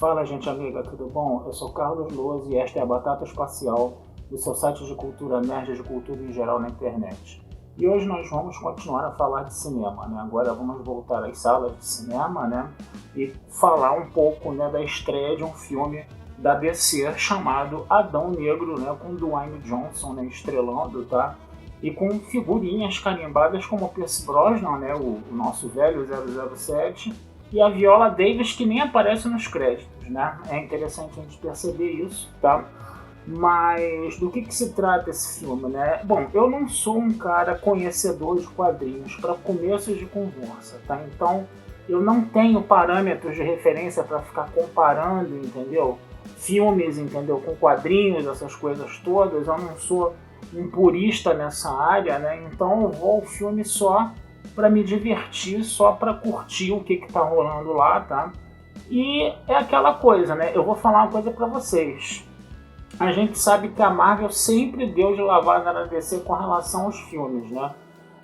Fala, gente amiga, tudo bom? Eu sou Carlos Loz e esta é a Batata Espacial, do seu site de cultura nerd, de cultura em geral na internet. E hoje nós vamos continuar a falar de cinema, né? Agora vamos voltar às salas de cinema, né? E falar um pouco, né, da estreia de um filme da DC chamado Adão Negro, né? Com Dwayne Johnson, né, estrelando, tá? E com figurinhas carimbadas como Pierce Brosnan, né? O nosso velho 007, e a Viola Davis, que nem aparece nos créditos, né? É interessante a gente perceber isso, tá? Mas do que se trata esse filme, né? Bom, eu não sou um cara conhecedor de quadrinhos para começos de conversa, tá? Então eu não tenho parâmetros de referência para ficar comparando, entendeu? Filmes, entendeu? Com quadrinhos, essas coisas todas. Eu não sou um purista nessa área, né? Então eu vou ao filme só para me divertir, só para curtir o que tá rolando lá, tá? E é aquela coisa, né? Eu vou falar uma coisa para vocês. A gente sabe que a Marvel sempre deu de lavada na DC com relação aos filmes, né?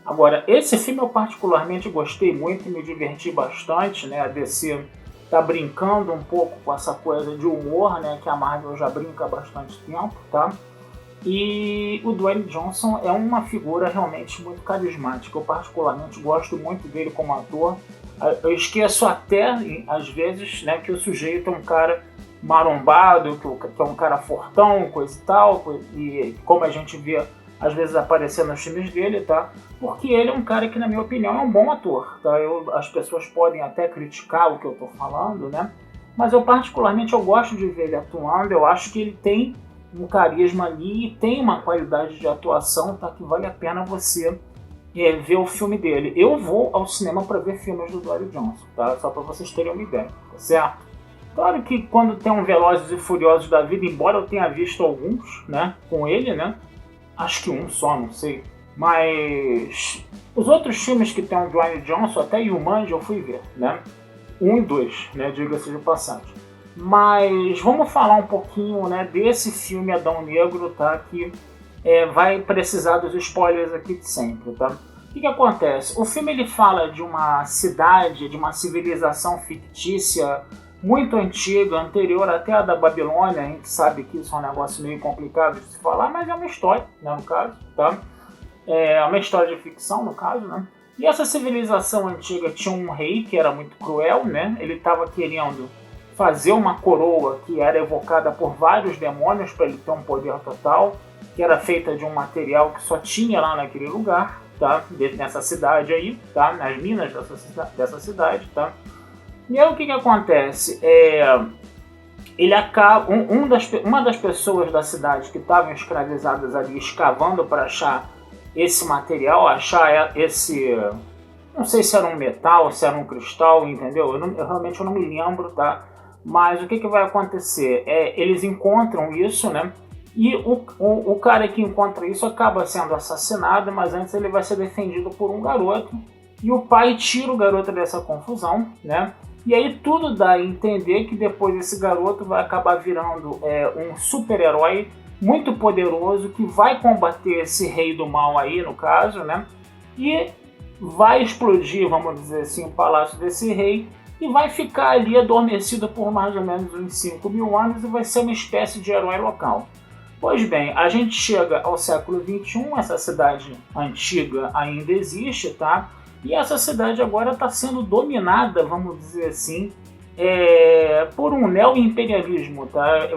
Agora, esse filme eu particularmente gostei muito e me diverti bastante, né? A DC tá brincando um pouco com essa coisa de humor, né? Que a Marvel já brinca há bastante tempo, tá? E o Dwayne Johnson é uma figura realmente muito carismática. Eu particularmente gosto muito dele como ator. Eu esqueço até, às vezes, né, que o sujeito é um cara marombado, que é um cara fortão, coisa e tal, e como a gente vê às vezes aparecer nos filmes dele, tá? Porque ele é um cara que, na minha opinião, é um bom ator, tá? As pessoas podem até criticar o que eu tô falando, né? Mas eu particularmente eu gosto de ver ele atuando. Eu acho que ele tem um carisma ali e tem uma qualidade de atuação, tá? Que vale a pena você ver o filme dele. Eu vou ao cinema para ver filmes do Dwayne Johnson, tá? Só para vocês terem uma ideia, tá certo? Claro que quando tem um Velozes e Furiosos da vida, embora eu tenha visto alguns, né, com ele, né, acho que um só, não sei, mas os outros filmes que tem o Dwayne Johnson, até Jumanji eu fui ver, né, 1 e 2, né, diga-se de passagem. Mas vamos falar um pouquinho, né, desse filme Adão Negro, tá, que vai precisar dos spoilers aqui de sempre, tá? O que acontece? O filme ele fala de uma cidade, de uma civilização fictícia muito antiga, anterior até a da Babilônia. A gente sabe que isso é um negócio meio complicado de se falar, mas é uma história, né, no caso, tá? É uma história de ficção, no caso, né? E essa civilização antiga tinha um rei que era muito cruel, né? Ele estava querendo fazer uma coroa que era evocada por vários demônios para ele ter um poder total, que era feita de um material que só tinha lá naquele lugar, tá? Nessa cidade aí, tá? Nas minas dessa cidade, tá? E aí o que acontece? Ele acaba, uma das pessoas da cidade que estavam escravizadas ali escavando para achar esse material, achar esse, não sei se era um metal, se era um cristal, entendeu? Eu realmente não me lembro, tá? Mas o que vai acontecer? Eles encontram isso, né? E o cara que encontra isso acaba sendo assassinado, mas antes ele vai ser defendido por um garoto. E o pai tira o garoto dessa confusão, né? E aí tudo dá a entender que depois esse garoto vai acabar virando um super-herói muito poderoso que vai combater esse rei do mal aí, no caso, né? E vai explodir, vamos dizer assim, o palácio desse rei e vai ficar ali adormecido por mais ou menos uns 5.000 anos e vai ser uma espécie de herói local. Pois bem, a gente chega ao século XXI, essa cidade antiga ainda existe, tá? E essa cidade agora está sendo dominada, vamos dizer assim, por um neo-imperialismo, tá?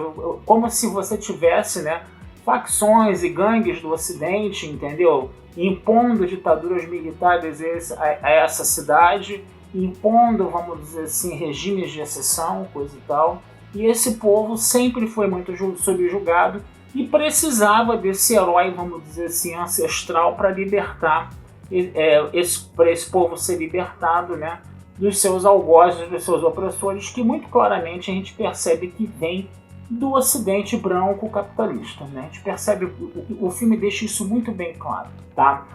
Como se você tivesse, né, facções e gangues do Ocidente, entendeu? Impondo ditaduras militares a essa cidade, impondo, vamos dizer assim, regimes de exceção, coisa e tal. E esse povo sempre foi muito subjugado e precisava desse herói, vamos dizer assim, ancestral para libertar, para esse povo ser libertado, né, dos seus algozes, dos seus opressores, que muito claramente a gente percebe que vem do Ocidente branco capitalista, né? A gente percebe, o filme deixa isso muito bem claro, tá?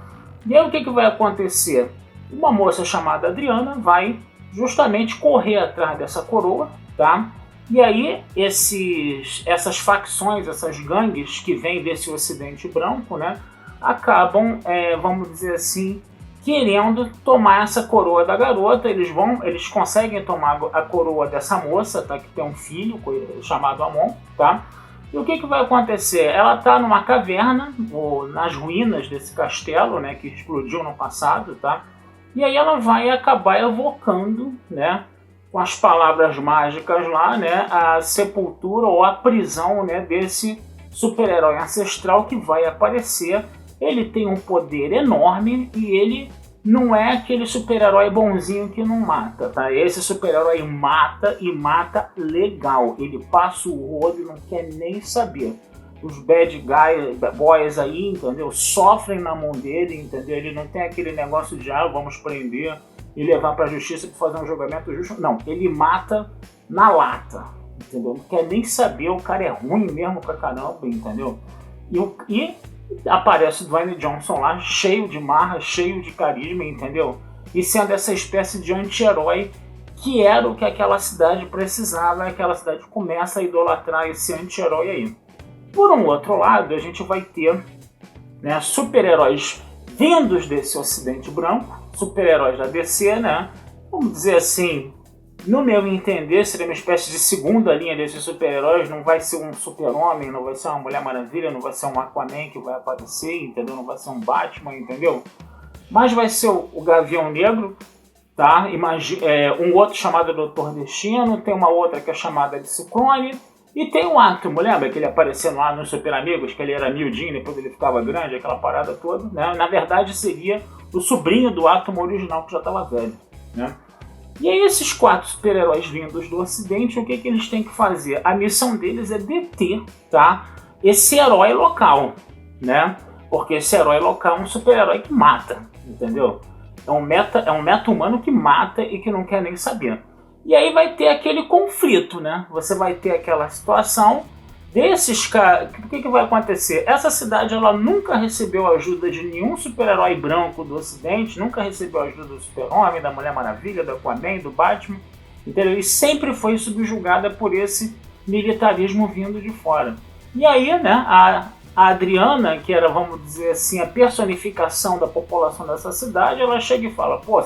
E aí o que vai acontecer? Uma moça chamada Adriana vai justamente correr atrás dessa coroa, tá? E aí essas facções, essas gangues que vêm desse Ocidente branco, né, acabam, vamos dizer assim, querendo tomar essa coroa da garota. Eles conseguem tomar a coroa dessa moça, tá? Que tem um filho chamado Amon, tá? E o que vai acontecer? Ela está numa caverna, ou nas ruínas desse castelo, né, que explodiu no passado, tá? E aí ela vai acabar evocando, né, com as palavras mágicas lá, né, a sepultura ou a prisão, né, desse super-herói ancestral que vai aparecer. Ele tem um poder enorme e ele não é aquele super-herói bonzinho que não mata, tá? Esse super-herói mata e mata legal. Ele passa o rodo e não quer nem saber. Os bad boys aí, entendeu? Sofrem na mão dele, entendeu? Ele não tem aquele negócio de, vamos prender e levar pra justiça para fazer um julgamento justo. Não, ele mata na lata, entendeu? Não quer nem saber, o cara é ruim mesmo pra caramba, entendeu? E aparece o Dwayne Johnson lá, cheio de marra, cheio de carisma, entendeu? E sendo essa espécie de anti-herói que era o que aquela cidade precisava, e aquela cidade começa a idolatrar esse anti-herói aí. Por um outro lado, a gente vai ter, né, super-heróis vindos desse ocidente branco, super-heróis da DC, né? Vamos dizer assim, no meu entender, seria uma espécie de segunda linha desses super-heróis. Não vai ser um super-homem, não vai ser uma Mulher Maravilha, não vai ser um Aquaman que vai aparecer, entendeu? Não vai ser um Batman, entendeu? Mas vai ser o Gavião Negro, tá? Um outro chamado Doutor Destino, tem uma outra que é chamada de Ciclone, e tem o Átomo, lembra que ele aparecendo lá nos Super Amigos, que ele era miudinho, depois ele ficava grande, aquela parada toda, né? Na verdade seria o sobrinho do Átomo original, que já estava velho, né? E aí esses 4 super-heróis vindos do ocidente, o que eles têm que fazer? A missão deles é deter, tá, esse herói local, né? Porque esse herói local é um super-herói que mata, entendeu? É um meta-humano que mata e que não quer nem saber. E aí vai ter aquele conflito, né? Você vai ter aquela situação desses caras. O que vai acontecer? Essa cidade ela nunca recebeu ajuda de nenhum super-herói branco do ocidente, nunca recebeu ajuda do Super-Homem, da Mulher Maravilha, do Aquaman, do Batman, entendeu? E sempre foi subjugada por esse militarismo vindo de fora. E aí, né, a Adriana, que era, vamos dizer assim, a personificação da população dessa cidade, ela chega e fala: pô,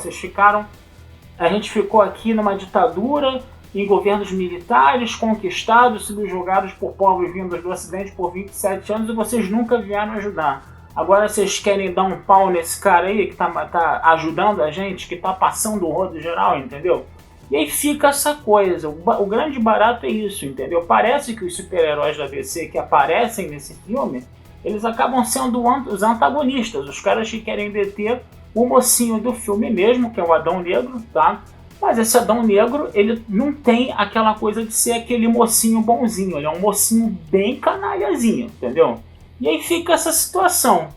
a gente ficou aqui numa ditadura, em governos militares, conquistados, subjugados por povos vindos do ocidente por 27 anos, e vocês nunca vieram ajudar. Agora vocês querem dar um pau nesse cara aí que tá ajudando a gente, que tá passando o rodo geral, entendeu? E aí fica essa coisa. O grande barato é isso, entendeu? Parece que os super-heróis da DC que aparecem nesse filme, eles acabam sendo os antagonistas, os caras que querem deter o mocinho do filme mesmo, que é o Adão Negro, tá? Mas esse Adão Negro, ele não tem aquela coisa de ser aquele mocinho bonzinho, ele é um mocinho bem canalhazinho, entendeu? E aí fica essa situação,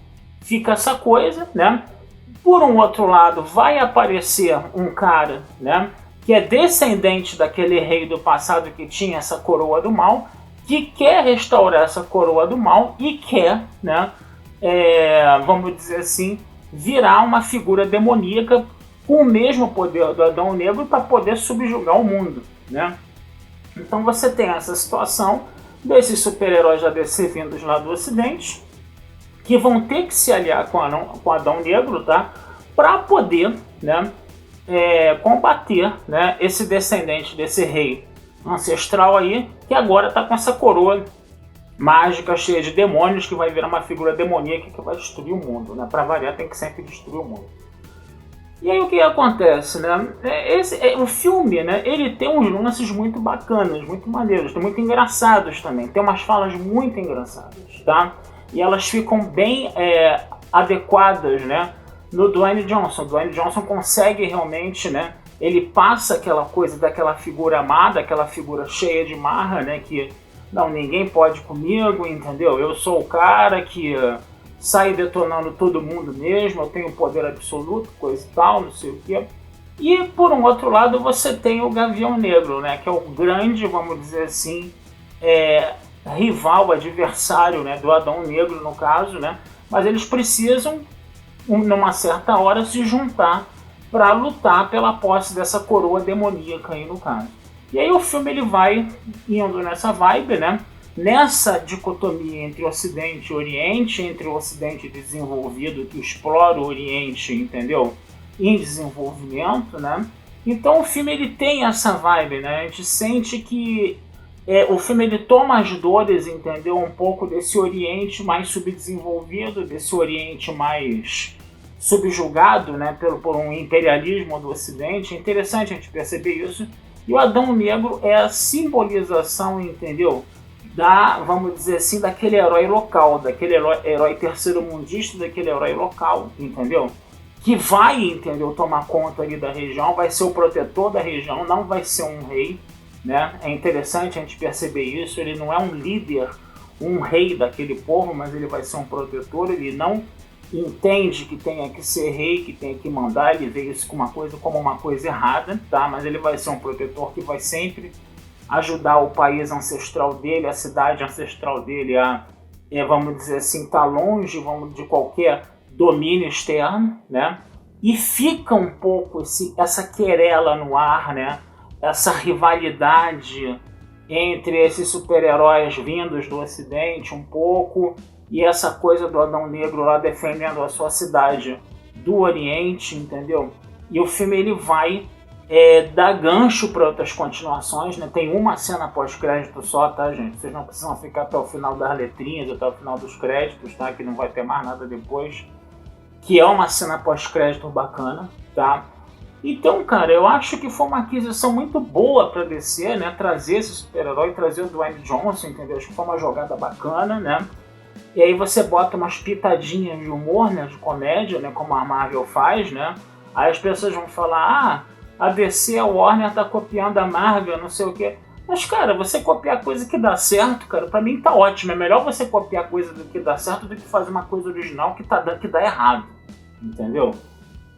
fica essa coisa, né? Por um outro lado, vai aparecer um cara, né, que é descendente daquele rei do passado que tinha essa coroa do mal, que quer restaurar essa coroa do mal e quer, né, vamos dizer assim, virar uma figura demoníaca com o mesmo poder do Adão Negro para poder subjugar o mundo, né? Então você tem essa situação desses super-heróis da DC vindos lá do ocidente, que vão ter que se aliar com Adão Negro, tá? Para poder, né, combater, né, esse descendente desse rei ancestral aí, que agora está com essa coroa mágica cheia de demônios, que vai virar uma figura demoníaca que vai destruir o mundo, né? Para variar, tem que sempre destruir o mundo. E aí o que acontece, né? O filme, né, ele tem uns lances muito bacanas, muito maneiros, muito engraçados também. Tem umas falas muito engraçadas, tá? E elas ficam bem adequadas, né, no Dwayne Johnson. O Dwayne Johnson consegue realmente, né? Ele passa aquela coisa daquela figura amada, aquela figura cheia de marra, né? Que não, ninguém pode comigo, entendeu? Eu sou o cara que sai detonando todo mundo mesmo, eu tenho poder absoluto, coisa e tal, não sei o quê. E por um outro lado você tem o Gavião Negro, né, que é o grande, vamos dizer assim, rival, adversário, né, do Adão Negro no caso, né, mas eles precisam, numa certa hora, se juntar para lutar pela posse dessa coroa demoníaca aí no caso. E aí o filme ele vai indo nessa vibe, né? nessa dicotomia entre Ocidente e Oriente, entre o Ocidente desenvolvido que explora o Oriente, entendeu? Em desenvolvimento, né? Então o filme ele tem essa vibe, né? A gente sente que o filme ele toma as dores, entendeu? Um pouco desse Oriente mais subdesenvolvido, desse Oriente mais subjugado, né? Por um imperialismo do Ocidente. É interessante a gente perceber isso. E o Adão Negro é a simbolização, entendeu? Vamos dizer assim, daquele herói local, daquele herói terceiro-mundista, daquele herói local, entendeu? Que vai, entendeu, tomar conta ali da região, vai ser o protetor da região, não vai ser um rei, né? É interessante a gente perceber isso, ele não é um líder, um rei daquele povo, mas ele vai ser um protetor, ele não entende que tenha que ser rei, que tenha que mandar, ele vê isso como uma coisa errada, tá? Mas ele vai ser um protetor que vai sempre ajudar o país ancestral dele, a cidade ancestral dele a, vamos dizer assim, estar longe de qualquer domínio externo, né? E fica um pouco essa querela no ar, né? Essa rivalidade entre esses super-heróis vindos do Ocidente um pouco e essa coisa do Adão Negro lá defendendo a sua cidade do Oriente, entendeu? E o filme ele vai dar gancho para outras continuações, né? Tem uma cena pós-crédito só, tá, gente? Vocês não precisam ficar até o final das letrinhas, até o final dos créditos, tá? Que não vai ter mais nada depois. Que é uma cena pós-crédito bacana, tá? Então, cara, eu acho que foi uma aquisição muito boa para DC, né? Trazer esse super-herói, trazer o Dwayne Johnson, entendeu? Acho que foi uma jogada bacana, né? E aí você bota umas pitadinhas de humor, né? De comédia, né? Como a Marvel faz, né? Aí as pessoas vão falar, a DC, a Warner tá copiando a Marvel, não sei o quê. Mas, cara, você copiar coisa que dá certo, cara, pra mim tá ótimo. É melhor você copiar coisa do que dá certo do que fazer uma coisa original que dá errado, entendeu?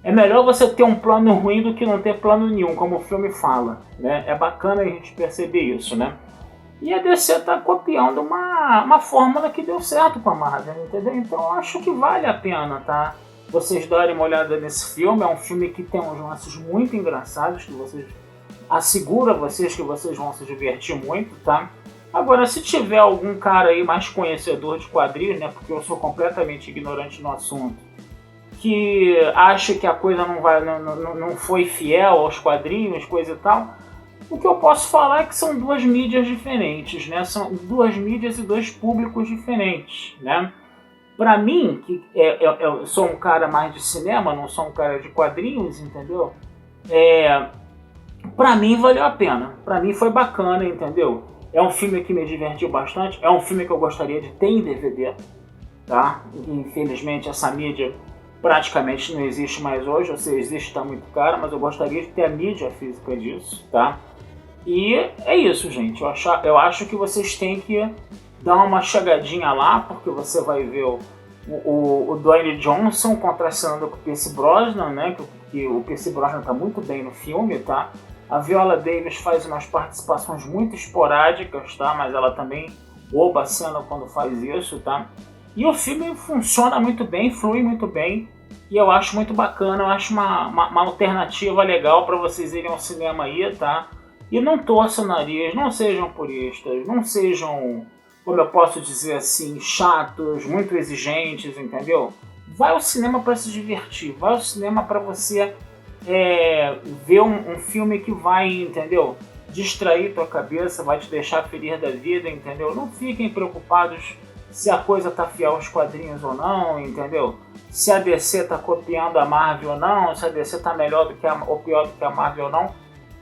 É melhor você ter um plano ruim do que não ter plano nenhum, como o filme fala, né? É bacana a gente perceber isso, né? E a DC tá copiando uma fórmula que deu certo com a Marvel, entendeu? Então eu acho que vale a pena, tá? Vocês darem uma olhada nesse filme. É um filme que tem uns lances muito engraçados, que vocês asseguro a vocês que vocês vão se divertir muito, tá? Agora, se tiver algum cara aí mais conhecedor de quadrinhos, né? Porque eu sou completamente ignorante no assunto, que acha que a coisa não foi fiel aos quadrinhos, coisa e tal, o que eu posso falar é que são duas mídias diferentes, né? São duas mídias e dois públicos diferentes, né? Pra mim, que eu sou um cara mais de cinema, não sou um cara de quadrinhos, entendeu? Pra mim valeu a pena, pra mim foi bacana, entendeu? É um filme que me divertiu bastante, é um filme que eu gostaria de ter em DVD, tá? Infelizmente essa mídia praticamente não existe mais hoje, ou seja, existe, tá muito cara, mas eu gostaria de ter a mídia física disso, tá? E é isso, gente, eu acho que vocês têm que dar uma chegadinha lá, porque você vai ver o Dwayne Johnson contracenando com o Pierce Brosnan, né? Que o Pierce Brosnan tá muito bem no filme, tá? A Viola Davis faz umas participações muito esporádicas, tá? Mas ela também rouba a cena quando faz isso, tá? E o filme funciona muito bem, flui muito bem, e eu acho muito bacana, eu acho uma alternativa legal para vocês irem ao cinema aí, tá? E não torçam o nariz, não sejam puristas, não sejam, como eu posso dizer assim, chatos, muito exigentes, entendeu? Vai ao cinema para se divertir, vai ao cinema para você ver um filme que vai, entendeu? Distrair tua cabeça, vai te deixar feliz da vida, entendeu? Não fiquem preocupados se a coisa tá fiel aos quadrinhos ou não, entendeu? Se a DC tá copiando a Marvel ou não, se a DC tá melhor ou pior do que a Marvel ou não.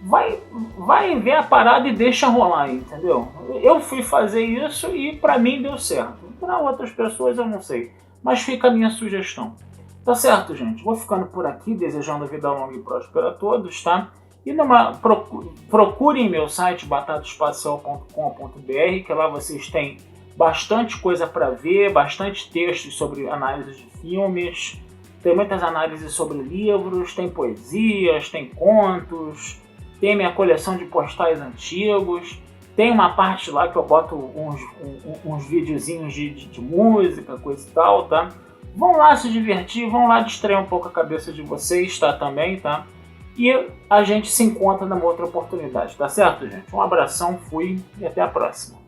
Vai ver a parada e deixa rolar, entendeu? Eu fui fazer isso e pra mim deu certo. Para outras pessoas eu não sei, mas fica a minha sugestão. Tá certo, gente? Vou ficando por aqui, desejando vida longa e próspera a todos, tá? E procurem meu site batataespacial.com.br, que lá vocês têm bastante coisa para ver, bastante textos sobre análise de filmes, tem muitas análises sobre livros, tem poesias, tem contos, tem minha coleção de postais antigos, tem uma parte lá que eu boto uns videozinhos de música, coisa e tal, tá? Vão lá se divertir, vão lá distrair um pouco a cabeça de vocês, tá? Também, tá? E a gente se encontra numa outra oportunidade, tá certo, gente? Um abração, fui e até a próxima.